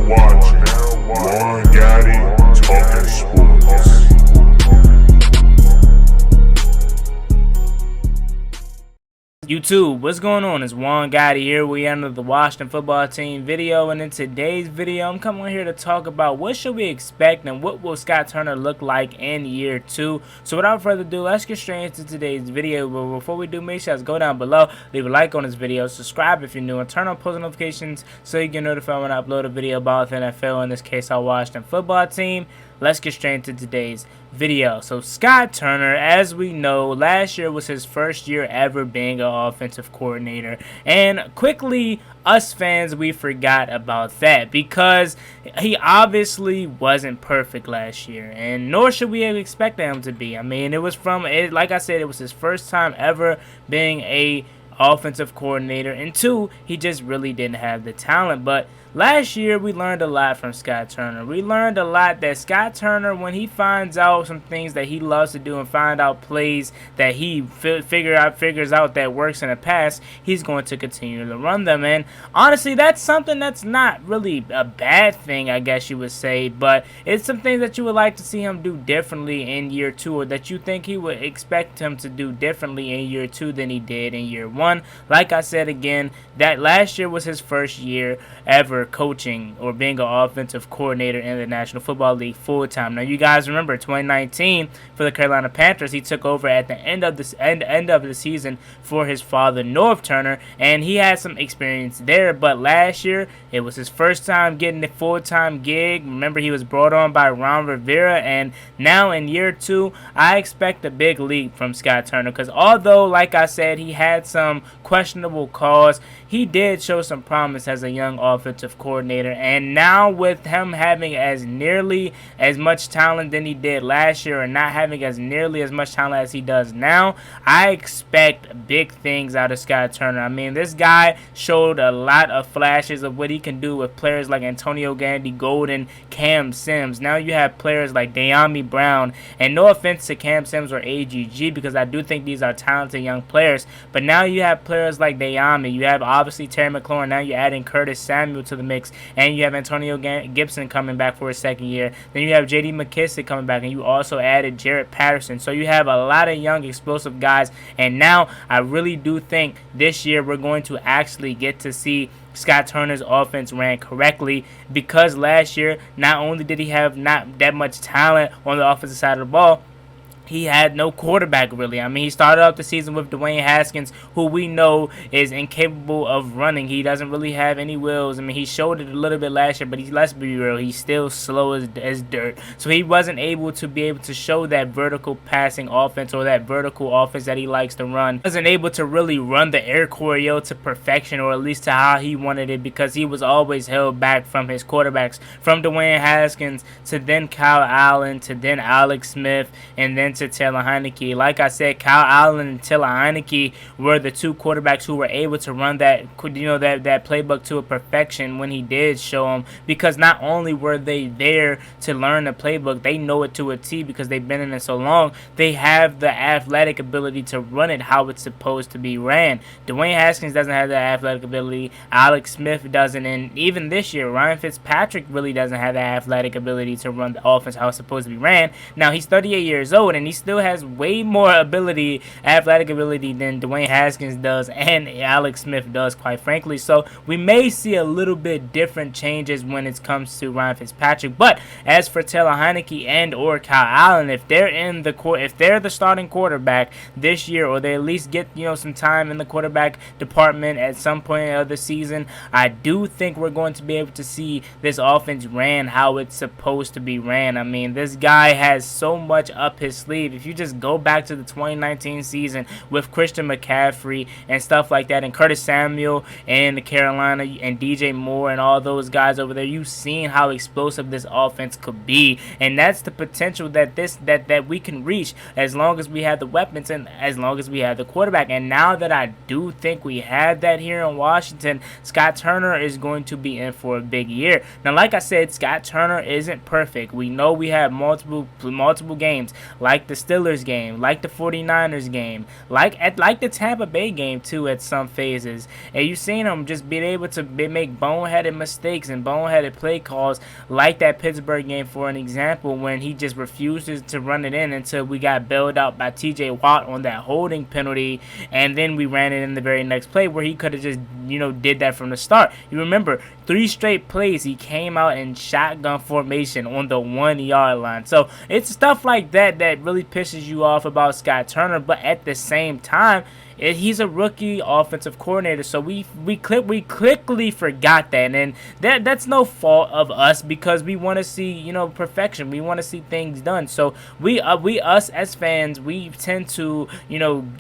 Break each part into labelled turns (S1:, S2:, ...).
S1: watching Juan Gotti Talking Sports.
S2: YouTube, what's going on? It's Juan Gotti here. We under the Washington football team video, and in today's video, I'm coming here to talk about what should we expect and what will Scott Turner look like in year 2. So without further ado, let's get straight into today's video. But before we do, make sure to go down below, leave a like on this video, subscribe if you're new, and turn on post notifications so you get notified when I upload a video about the NFL, in this case our Washington football team. Let's get straight into today's video. So Scott Turner, as we know, last year was his first year ever being an offensive coordinator, and quickly us fans, we forgot about that because he obviously wasn't perfect last year, and nor should we have expected him to be. I mean, it was like I said, it was his first time ever being a offensive coordinator, and 2, he just really didn't have the talent. But last year, we learned a lot from Scott Turner. We learned a lot that Scott Turner, when he finds out some things that he loves to do and find out plays that he figures out that works in the past, he's going to continue to run them. And honestly, that's something that's not really a bad thing, I guess you would say, but it's something that you would like to see him do differently in year 2, or that you think he would expect him to do differently in year 2 than he did in year 1. Like I said again, that last year was his first year ever coaching or being an offensive coordinator in the National Football League full-time. Now, you guys remember 2019 for the Carolina Panthers, he took over at the end of the season for his father, Norv Turner, and he had some experience there. But last year, it was his first time getting a full-time gig. Remember, he was brought on by Ron Rivera, and now in year 2, I expect a big leap from Scott Turner, because although, like I said, he had some questionable calls, he did show some promise as a young offensive coordinator. And now with him having nearly as much talent than he did last year, and not having nearly as much talent as he does now, I expect big things out of Scott Turner. I mean, this guy showed a lot of flashes of what he can do with players like Antonio Gandy Golden, Cam Sims. Now you have players like De'Ami Brown, and no offense to Cam Sims or AGG, because I do think these are talented young players, but now you have players like De'Ami, you have obviously Terry McLaurin, now you're adding Curtis Samuel to the mix, and you have Antonio Gibson coming back for his second year. Then you have J.D. McKissick coming back, and you also added Jarrett Patterson. So you have a lot of young, explosive guys, and now I really do think this year we're going to actually get to see Scott Turner's offense ran correctly, because last year, not only did he have not that much talent on the offensive side of the ball, he had no quarterback, really. I mean, he started off the season with Dwayne Haskins, who we know is incapable of running. He doesn't really have any wheels. I mean, he showed it a little bit last year, but let's be real, he's still slow as dirt. So he wasn't able to show that vertical passing offense, or that vertical offense that he likes to run. He wasn't able to really run the air choreo to perfection, or at least to how he wanted it, because he was always held back from his quarterbacks, from Dwayne Haskins to then Kyle Allen to then Alex Smith, and then to Taylor Heineke. Like I said, Kyle Allen and Taylor Heineke were the 2 quarterbacks who were able to run that playbook to a perfection when he did show them, because not only were they there to learn the playbook, they know it to a T because they've been in it so long. They have the athletic ability to run it how it's supposed to be ran. Dwayne Haskins doesn't have that athletic ability. Alex Smith doesn't, and even this year, Ryan Fitzpatrick really doesn't have that athletic ability to run the offense how it's supposed to be ran. Now, he's 38 years old, and he still has way more athletic ability than Dwayne Haskins does and Alex Smith does, quite frankly. So we may see a little bit different changes when it comes to Ryan Fitzpatrick. But as for Taylor Heineke and or Kyle Allen, if they're the starting quarterback this year, or they at least get some time in the quarterback department at some point of the season, I do think we're going to be able to see this offense ran how it's supposed to be ran. I mean, this guy has so much up his sleeve. If you just go back to the 2019 season with Christian McCaffrey and stuff like that, and Curtis Samuel and the Carolina and DJ Moore and all those guys over there, you've seen how explosive this offense could be, and that's the potential that we can reach as long as we have the weapons and as long as we have the quarterback. And now that I do think we have that here in Washington, Scott Turner is going to be in for a big year. Now, like I said, Scott Turner isn't perfect. We know we have multiple games like the Steelers game, like the 49ers game, like the Tampa Bay game too at some phases. And you've seen him just being able to make boneheaded mistakes and boneheaded play calls, like that Pittsburgh game for an example, when he just refuses to run it in until we got bailed out by TJ Watt on that holding penalty, and then we ran it in the very next play where he could have just, did that from the start. You remember 3 straight plays he came out in shotgun formation on the 1-yard line. So it's stuff like that that really pisses you off about Scott Turner, but at the same time, he's a rookie offensive coordinator, so we quickly forgot that, and that's no fault of us because we want to see perfection. We want to see things done. So we us as fans, we tend to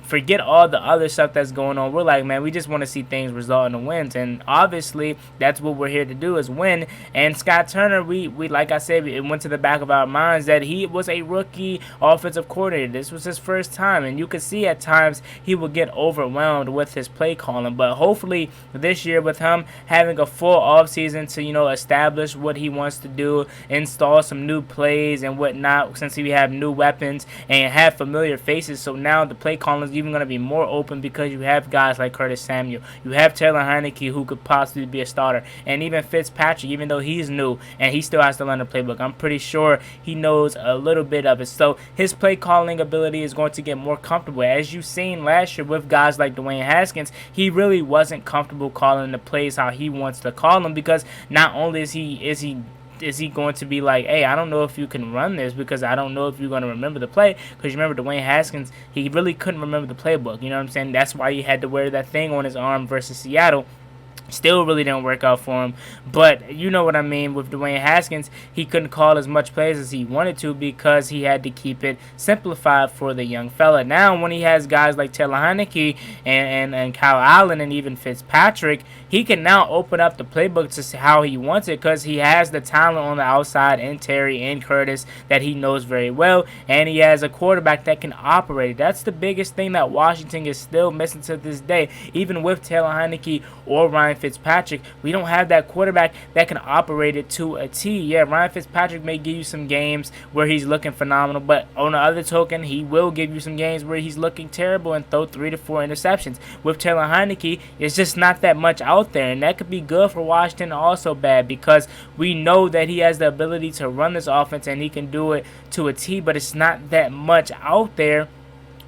S2: forget all the other stuff that's going on. We're like, man, we just want to see things result in wins, and obviously that's what we're here to do, is win. And Scott Turner, we like I said, it went to the back of our minds that he was a rookie offensive coordinator. This was his first time, and you could see at times he would get overwhelmed with his play calling. But hopefully this year, with him having a full offseason to establish what he wants to do, install some new plays and whatnot, since we have new weapons and have familiar faces, so now the play calling is even going to be more open because you have guys like Curtis Samuel, you have Taylor Heineke, who could possibly be a starter, and even Fitzpatrick, even though he's new and he still has to learn the playbook. I'm pretty sure he knows a little bit of it, so his play calling ability is going to get more comfortable. As you've seen last year with guys like Dwayne Haskins, he really wasn't comfortable calling the plays how he wants to call them, because not only is he going to be like, hey, I don't know if you can run this because I don't know if you're going to remember the play, because you remember Dwayne Haskins, he really couldn't remember the playbook. You know what I'm saying? That's why he had to wear that thing on his arm versus Seattle. Still really didn't work out for him, but you know what I mean. With Dwayne Haskins, he couldn't call as much plays as he wanted to because he had to keep it simplified for the young fella. Now, when he has guys like Taylor Heineke and Kyle Allen and even Fitzpatrick, he can now open up the playbook to see how he wants it, because he has the talent on the outside in Terry and Curtis that he knows very well, and he has a quarterback that can operate. That's the biggest thing that Washington is still missing to this day. Even with Taylor Heineke or Ryan Fitzpatrick, we don't have that quarterback that can operate it to a T. Yeah, Ryan Fitzpatrick may give you some games where he's looking phenomenal, but on the other token, he will give you some games where he's looking terrible and throw 3 to 4 interceptions. With Taylor Heineke, it's just not that much out there, and that could be good for Washington, also bad, because we know that he has the ability to run this offense and he can do it to a T, but it's not that much out there.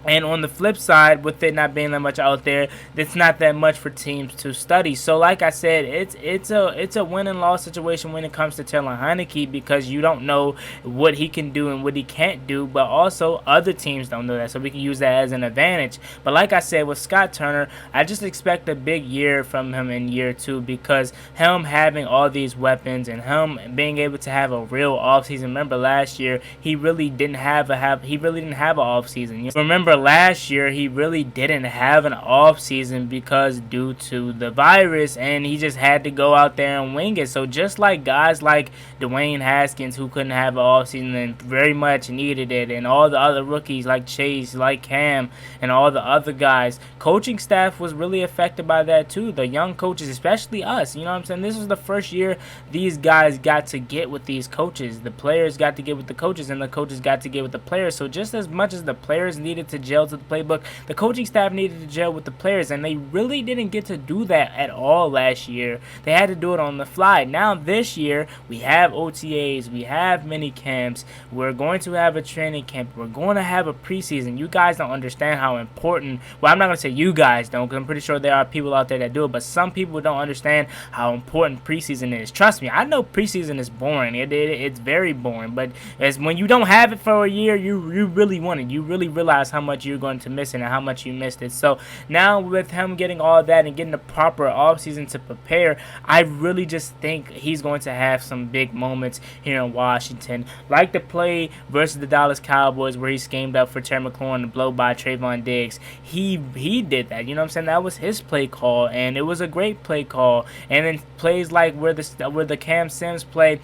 S2: And on the flip side, with it not being that much out there, it's not that much for teams to study. So like I said, it's a win and loss situation when it comes to Taylor Heineke, because you don't know what he can do and what he can't do, but also other teams don't know that, so we can use that as an advantage. But like I said, with Scott Turner, I just expect a big year from him in year 2, because him having all these weapons and him being able to have a real offseason. Remember last year, he really didn't have an offseason. Remember last year, he really didn't have an off season because due to the virus, and he just had to go out there and wing it. So just like guys like Dwayne Haskins, who couldn't have an off season and very much needed it, and all the other rookies like Chase, like Cam, and all the other guys, coaching staff was really affected by that too. The young coaches, especially us, you know what I'm saying? This was the first year these guys got to get with these coaches. The players got to get with the coaches, and the coaches got to get with the players. So just as much as the players needed to gel to the playbook, the coaching staff needed to gel with the players, and they really didn't get to do that at all last year. They had to do it on the fly. Now this year, we have OTAs, we have mini camps, we're going to have a training camp, we're going to have a preseason. You guys don't understand how important, well, I'm not going to say you guys don't, because I'm pretty sure there are people out there that do it, but some people don't understand how important preseason is. Trust me, I know preseason is boring. It's very boring, but as when you don't have it for a year, you really want it. You really realize how much you're going to miss it and how much you missed it. So now with him getting all that and getting the proper offseason to prepare, I really just think he's going to have some big moments here in Washington, like the play versus the Dallas Cowboys where he schemed up for Terry McLaurin to blow by Trayvon Diggs. He did that, you know what I'm saying? That was his play call, and it was a great play call. And then plays like where the Cam Sims play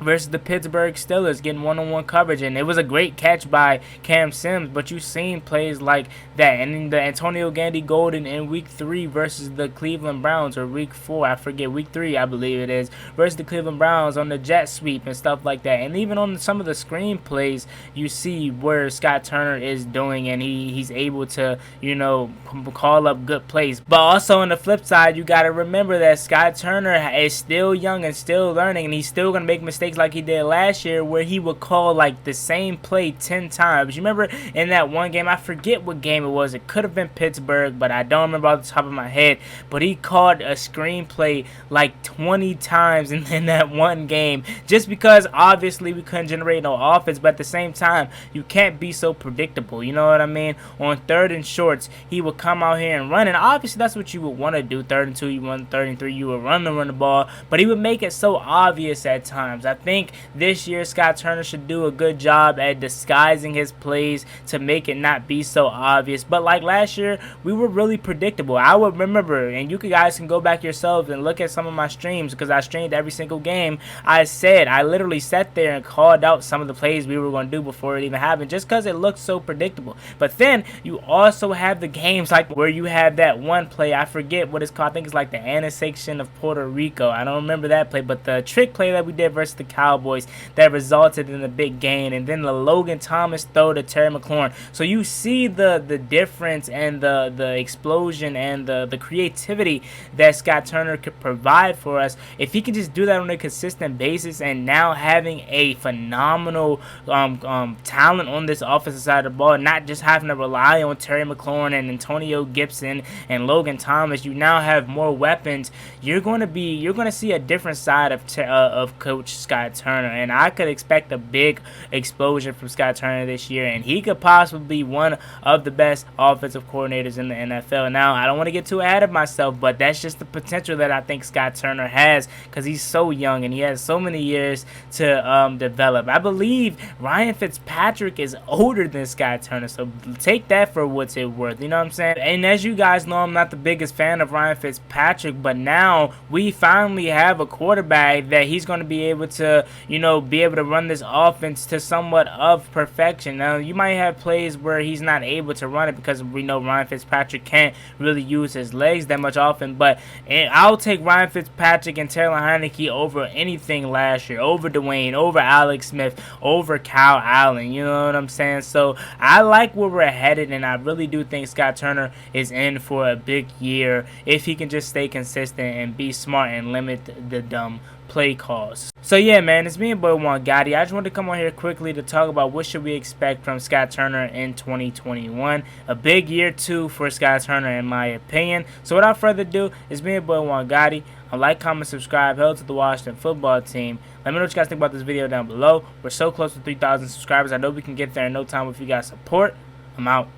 S2: versus the Pittsburgh Steelers, getting one-on-one coverage, and it was a great catch by Cam Sims. But you've seen plays like that, and in the Antonio Gandy Golden in Week 3 versus the Cleveland Browns, or Week 4, I forget, Week 3 I believe it is, versus the Cleveland Browns on the jet sweep and stuff like that. And even on some of the screen plays, you see where Scott Turner is doing, and he's able to, you know, call up good plays. But also on the flip side, you got to remember that Scott Turner is still young and still learning, and he's still going to make mistakes like he did last year, where he would call like the same play 10 times. You remember in that one game, I forget what game it was, it could have been Pittsburgh, but I don't remember off the top of my head, but he called a screenplay like 20 times in that one game, just because obviously we couldn't generate no offense. But at the same time, you can't be so predictable, you know what I mean? On 3rd and shorts, he would come out here and run, and obviously that's what you would want to do. 3rd and 2, you run 3rd and 3, you would run the ball, but he would make it so obvious at times. I think this year Scott Turner should do a good job at disguising his plays to make it not be so obvious. But like last year, we were really predictable. I would remember, and you guys can go back yourselves and look at some of my streams, because I streamed every single game. I literally sat there and called out some of the plays we were going to do before it even happened, just because it looked so predictable. But then you also have the games like where you have that one play, I forget what it's called, I think it's like the annexation of Puerto Rico. I don't remember that play, but the trick play that we did versus the Cowboys that resulted in a big gain, and then the Logan Thomas throw to Terry McLaurin. So you see the difference and the explosion and the creativity that Scott Turner could provide for us if he can just do that on a consistent basis. And now having a phenomenal talent on this offensive side of the ball, not just having to rely on Terry McLaurin and Antonio Gibson and Logan Thomas, you now have more weapons. You're going to see a different side of Coach Scott Turner, and I could expect a big explosion from Scott Turner this year, and he could possibly be one of the best offensive coordinators in the NFL. Now, I don't want to get too ahead of myself, but that's just the potential that I think Scott Turner has, because he's so young and he has so many years to develop. I believe Ryan Fitzpatrick is older than Scott Turner, so take that for what's it worth, you know what I'm saying? And as you guys know, I'm not the biggest fan of Ryan Fitzpatrick, but now we finally have a quarterback that he's going to be able to, you know, be able to run this offense to somewhat of perfection. Now, you might have plays where he's not able to run it because we know Ryan Fitzpatrick can't really use his legs that much often, but I'll take Ryan Fitzpatrick and Taylor Heineke over anything last year, over Dwayne, over Alex Smith, over Kyle Allen, you know what I'm saying? So I like where we're headed, and I really do think Scott Turner is in for a big year if he can just stay consistent and be smart and limit the dumb play calls. So yeah, man, it's me and boy Juan Gotti. I just wanted to come on here quickly to talk about what should we expect from Scott Turner in 2021. A big year 2 for Scott Turner in my opinion. So without further ado, it's me and boy Juan Gotti. Like, comment, subscribe, hail to the Washington football team. Let me know what you guys think about this video down below. We're so close to 3,000 subscribers. I know we can get there in no time if you guys support. I'm out.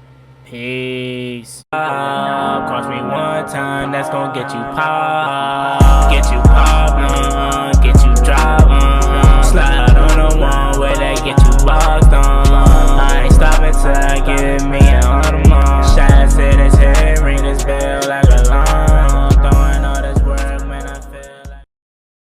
S2: Peace. Cost me one time, that's gonna get you pop. Get you